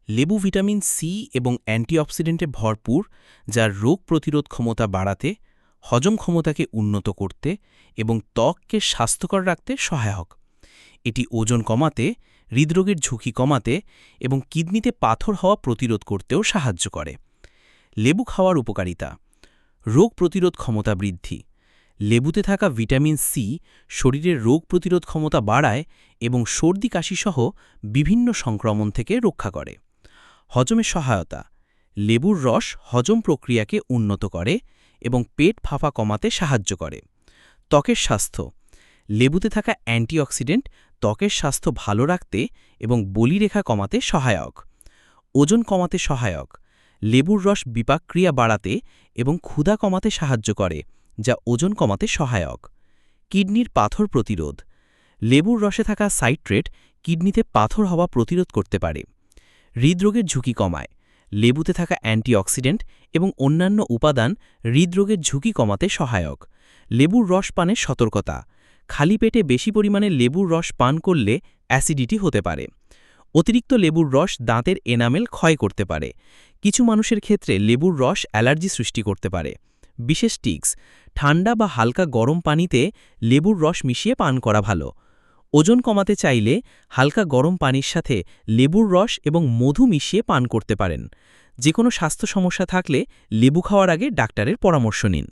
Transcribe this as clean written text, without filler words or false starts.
লেবু vitamin C এবং অ্যান্টিঅক্সিডেন্টে ভরপুর, যা রোগ প্রতিরোধ ক্ষমতা বাড়াতে, হজম ক্ষমতাকে উন্নত করতে এবং ত্বককে স্বাস্থ্যকর রাখতে সহায়ক। এটি ওজন কমাতে, হৃদরোগের ঝুঁকি কমাতে এবং কিডনিতে পাথর হওয়া প্রতিরোধ করতেও সাহায্য করে। লেবু খাওয়ার উপকারিতা: রোগ প্রতিরোধ ক্ষমতা বৃদ্ধি। লেবুতে থাকা ভিটামিন সি শরীরের রোগ প্রতিরোধ ক্ষমতা বাড়ায় এবং সর্দি কাশিসহ বিভিন্ন সংক্রমণ থেকে রক্ষা করে। হজমে সহায়তা: লেবুর রস হজম প্রক্রিয়াকে উন্নত করে এবং পেট ফাঁপা কমাতে সাহায্য করে। ত্বকের স্বাস্থ্য: লেবুতে থাকা অ্যান্টিঅক্সিডেন্ট ত্বকের স্বাস্থ্য ভালো রাখতে এবং বলিরেখা কমাতে সহায়ক। ওজন কমাতে সহায়ক: লেবুর রস বিপাকক্রিয়া বাড়াতে এবং ক্ষুধা কমাতে সাহায্য করে, যা ওজন কমাতে সহায়ক। কিডনির পাথর প্রতিরোধ: লেবুর রসে থাকা সাইট্রেট কিডনিতে পাথর হওয়া প্রতিরোধ করতে পারে। হৃদরোগের ঝুঁকি কমায়: লেবুতে থাকা অ্যান্টিঅক্সিডেন্ট এবং অন্যান্য উপাদান হৃদরোগের ঝুঁকি কমাতে সহায়ক। লেবুর রস পানের সতর্কতা: খালি পেটে বেশি পরিমাণে লেবুর রস পান করলে অ্যাসিডিটি হতে পারে। অতিরিক্ত লেবুর রস দাঁতের এনামেল ক্ষয় করতে পারে। কিছু মানুষের ক্ষেত্রে লেবুর রস অ্যালার্জি সৃষ্টি করতে পারে। বিশেষ টিপস: ঠান্ডা বা হালকা গরম পানিতে লেবুর রস মিশিয়ে পান করা ভালো। ওজন কমাতে চাইলে হালকা গরম পানির সাথে লেবুর রস এবং মধু মিশিয়ে পান করতে পারেন। যে কোনো স্বাস্থ্য সমস্যা থাকলে লেবু খাওয়ার আগে ডাক্তারের পরামর্শ নিন।